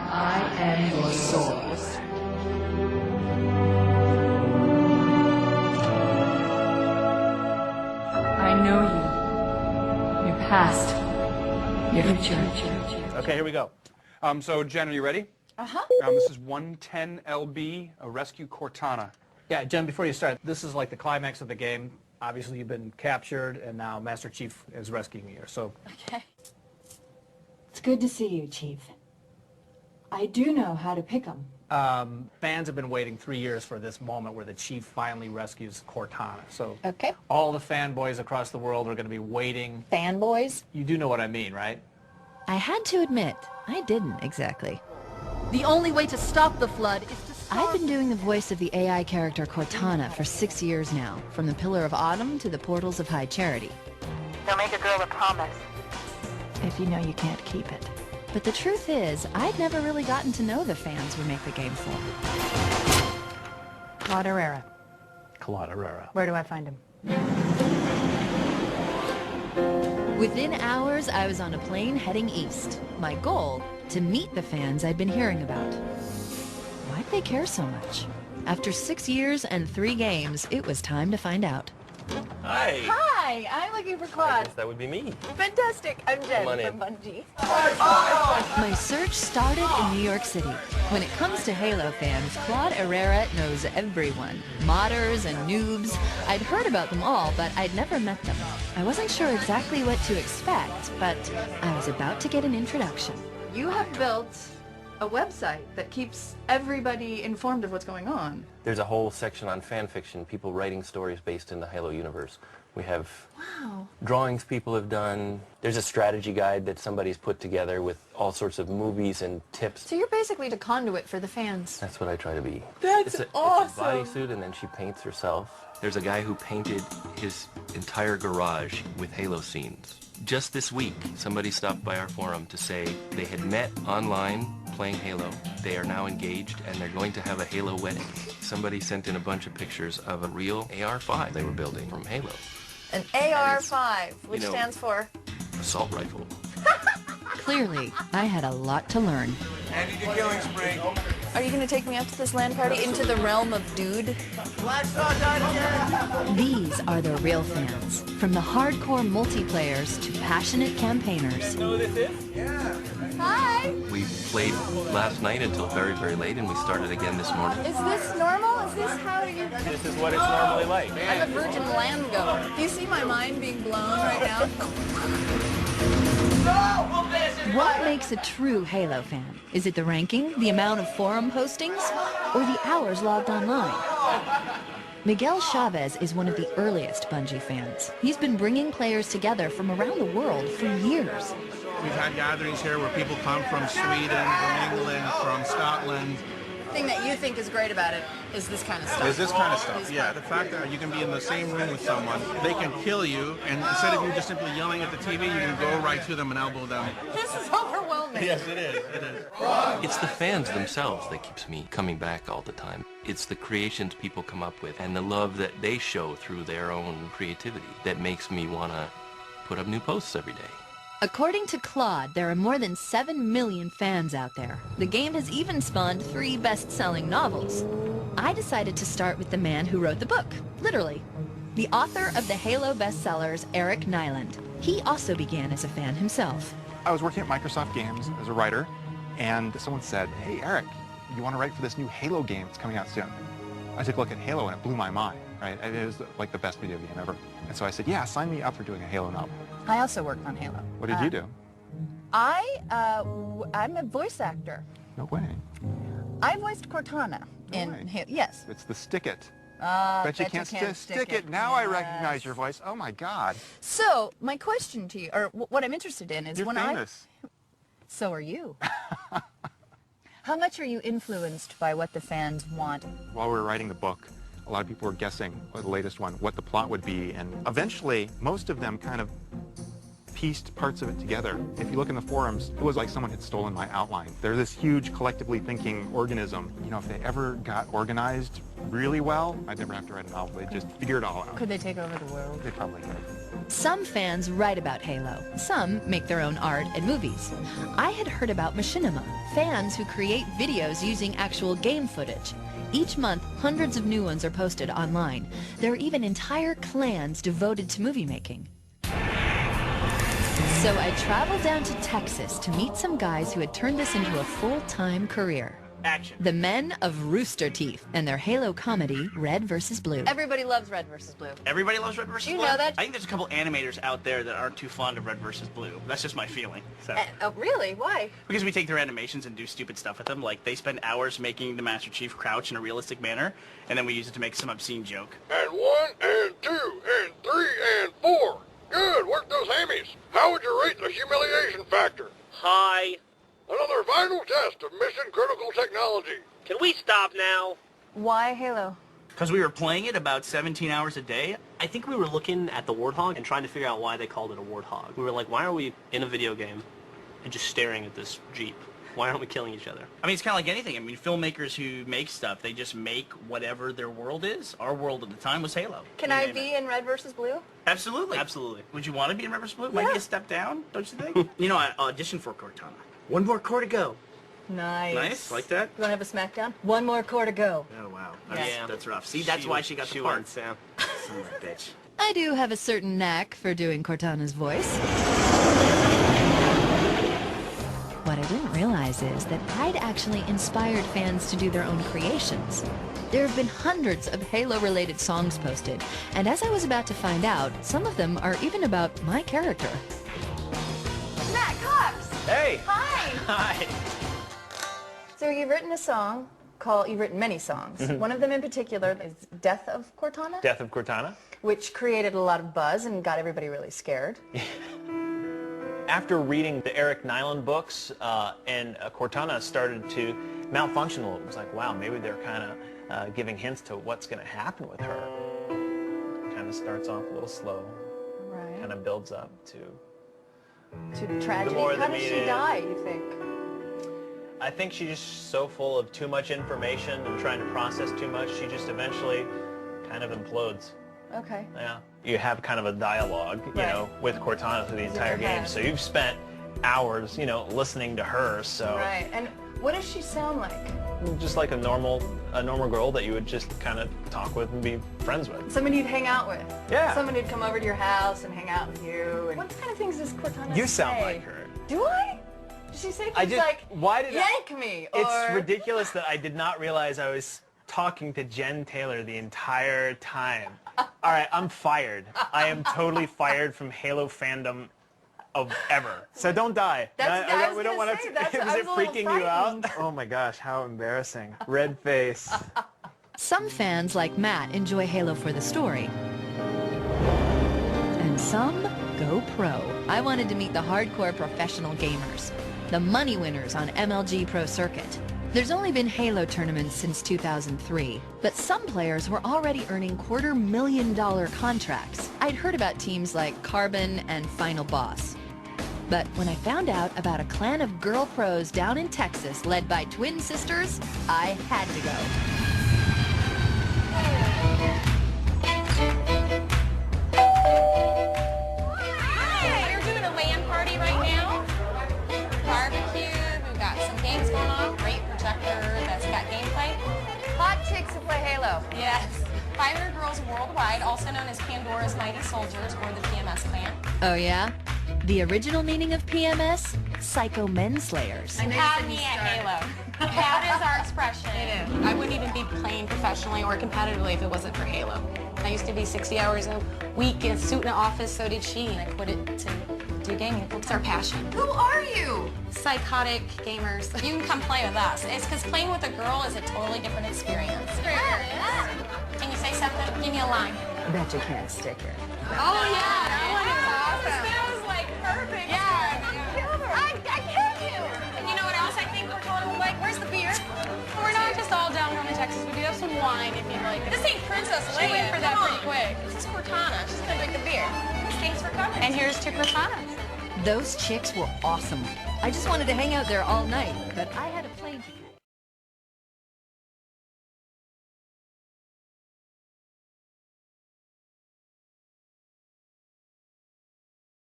I am your source. I know you. Your past. Your future. Okay, here we go. So, Jen, are you ready? Uh-huh. This is 110 LB, a rescue Cortana. Yeah, Jen, before you start, this is like the climax of the game. Obviously, you've been captured, and now Master Chief is rescuing you, so... Okay. It's good to see you, Chief. I do know how to pick 'em. Fans have been waiting 3 years for this moment where the Chief finally rescues Cortana. So Okay. all the fanboys across the world are going to be waiting. Fanboys? You do know what I mean, right? I had to admit, I didn't exactly. The only way to stop the flood is to stop... I've been doing the voice of the AI character Cortana for 6 years now, from the Pillar of Autumn to the Portals of High Charity. Don't make a girl a promise. If you know you can't keep it. But the truth is, I'd never really gotten to know the fans we make the game for. Claude Herrera. Claude Herrera. Where do I find him? Within hours, I was on a plane heading east. My goal, to meet the fans I'd been hearing about. Why'd they care so much? After 6 years and 3 games, it was time to find out. Hi. Hi, I'm looking for I Claude. guess that would be me. Fantastic. I'm Jen Come on in. from Bungie. My search started in New York City. When it comes to Halo fans, Claude Herrera knows everyone. Modders and noobs. I'd heard about them all, but I'd never met them. I wasn't sure exactly what to expect, but I was about to get an introduction. You have built a website that keeps everybody informed of what's going on. There's a whole section on fan fiction, people writing stories based in the Halo universe. We have drawings people have done. There's a strategy guide that somebody's put together with all sorts of movies and tips. So you're basically the conduit for the fans. That's what I try to be. That's awesome. It's a bodysuit, and then she paints herself. There's a guy who painted his entire garage with Halo scenes. Just this week, somebody stopped by our forum to say they had met online playing Halo. They are now engaged, and they're going to have a Halo wedding. Somebody sent in a bunch of pictures of a real AR-5 they were building from Halo. An AR-5, which you know, stands for? Assault rifle. Clearly, I had a lot to learn. Andy, the killing spree. Are you going to take me up to this land party into the realm of dude? These are the real fans, from the hardcore multiplayers to passionate campaigners. You know who this is? Hi! We played last night until very, very late, and we started again this morning. Is this normal? Is this how you... This is what it's normally like. I'm a virgin land goer. Do you see my mind being blown right now? What makes a true Halo fan? Is it the ranking, the amount of forum postings, or the hours logged online? Miguel Chavez is one of the earliest Bungie fans. He's been bringing players together from around the world for years. We've had gatherings here where people come from Sweden, from England, from Scotland. The thing that you think is great about it is this kind of stuff. Is this kind of stuff, yeah. The fact that you can be in the same room with someone, they can kill you, and instead of you just simply yelling at the TV, you can go right to them and elbow them. This is overwhelming. Yes, it is. It is. It's the fans themselves that keeps me coming back all the time. It's the creations people come up with and the love that they show through their own creativity that makes me want to put up new posts every day. According to Claude, there are more than 7 million fans out there. The game has even spawned 3 best-selling novels. I decided to start with the man who wrote the book, literally. The author of the Halo bestsellers, Eric Nyland. He also began as a fan himself. I was working at Microsoft Games as a writer, and someone said, "Hey, Eric, you want to write for this new Halo game that's coming out soon?" I took a look at Halo, and it blew my mind, right? It was like the best video game ever. And so I said, yeah, sign me up for doing a Halo novel. I also work on Halo. What did you do? I'm a voice actor. No way. I voiced Cortana in Halo. Yes. It's the stick it. Bet you can't stick it. Now I recognize your voice. Oh my God. So my question to you, or what I'm interested in, is You're when famous. So are you. How much are you influenced by what the fans want? While we were writing the book, a lot of people were guessing, the latest one, what the plot would be, and eventually most of them kind of pieced parts of it together. If you look in the forums, it was like someone had stolen my outline. They're this huge collectively thinking organism. You know, if they ever got organized really well, I'd never have to write a novel. They'd just figure it all out. Could they take over the world? They probably could. Some fans write about Halo. Some make their own art and movies. I had heard about machinima, fans who create videos using actual game footage. Each month, hundreds of new ones are posted online. There are even entire clans devoted to movie making. So I traveled down to Texas to meet some guys who had turned this into a full-time career. Action. The men of Rooster Teeth and their Halo comedy, Red vs. Blue. Everybody loves Red versus Blue. Everybody loves Red versus Blue? You know that? I think there's a couple animators out there that aren't too fond of Red versus Blue. That's just my feeling. So. Oh, really? Why? Because we take their animations and do stupid stuff with them. Like, they spend hours making the Master Chief crouch in a realistic manner, and then we use it to make some obscene joke. And 1, and 2, and 3, and 4. Good, work those hammies. How would you rate the humiliation factor? Hi. Another final test of mission-critical technology. Can we stop now? Why Halo? Because we were playing it about 17 hours a day. I think we were looking at the Warthog and trying to figure out why they called it a Warthog. We were like, why are we in a video game and just staring at this Jeep? Why aren't we killing each other? I mean, it's kind of like anything. I mean, filmmakers who make stuff, they just make whatever their world is. Our world at the time was Halo. Can I be in Red versus Blue? Absolutely. Absolutely. Would you want to be in Red vs. Blue? Might be a step down, don't you think? You know, I auditioned for Cortana. One more core to go. Nice. Nice? Like that? You want to have a smackdown? One more core to go. Oh, wow. Yeah. That's rough. See, that's why she got the part. Sam. Son of a bitch. I do have a certain knack for doing Cortana's voice. What I didn't realize is that I'd actually inspired fans to do their own creations. There have been hundreds of Halo-related songs posted, and as I was about to find out, some of them are even about my character. Matt Cox! Hey! Hi! Hi! So you've written a song called, you've written many songs. One of them in particular is Death of Cortana? Death of Cortana. Which created a lot of buzz and got everybody really scared. After reading the Eric Nyland books, and Cortana started to malfunction a little. It was like, wow, maybe they're kind of giving hints to what's going to happen with her. Kind of starts off a little slow, Right. kind of builds up to tragedy. more How the did she media. die, you think? I think she's just so full of too much information and trying to process too much, she just eventually kind of implodes. Okay. Yeah. You have kind of a dialogue, you Right. know, with Cortana through the entire game. head. So you've spent hours, you know, listening to her. So Right. And what does she sound like? just like a normal girl that you would just kind of talk with and be friends with. Somebody you'd hang out with. Yeah. Somebody who'd come over to your house and hang out with you. And what kind of things does Cortana say? You sound like her. Do I? Does she say things I just, like, why did yank me? Or... It's ridiculous that I did not realize I was talking to Jen Taylor the entire time. All right, I'm fired. I am totally fired from Halo fandom of ever. So don't die. That's, we don't want say, to. that's, Is I it was a little freaking you out? frightened. Oh my gosh, how embarrassing. Red face. Some fans, like Matt, enjoy Halo for the story. And some go pro. I wanted to meet the hardcore professional gamers, the money winners on MLG Pro Circuit. There's only been Halo tournaments since 2003, but some players were already earning $250,000 contracts. I'd heard about teams like Carbon and Final Boss. But when I found out about a clan of girl pros down in Texas led by twin sisters, I had to go. Hi! We're doing a LAN party right now. Barbecue, we've got some games going on. Great projector that's got gameplay. Hot chicks who play Halo. Yes. 500 girls worldwide, also known as Pandora's Mighty Soldiers or the PMS clan. Oh yeah? The original meaning of PMS? Psycho Menslayers. Have me at Halo. That is our expression. It is. I wouldn't even be playing professionally or competitively if it wasn't for Halo. I used to be 60 hours a week in a suit in an office, so did she. And I quit it to do gaming. It's our passion. Who are you? Psychotic gamers. You can come play with us. It's because playing with a girl is a totally different experience. Can you say something? Give me a line. I bet you can't stick it. Oh, yeah. That one is awesome. That was like perfect. Yeah. I killed you. And you know what else I think we're totally like? Where's the beer? We're not just all down home in Texas. We do have some wine if you'd like it. This ain't Princess Leia. She went for that pretty quick. This is Cortana. She's going to drink the beer. Thanks for coming. And here's to Cortana. Those chicks were awesome. I just wanted to hang out there all night, but I had a plane to catch.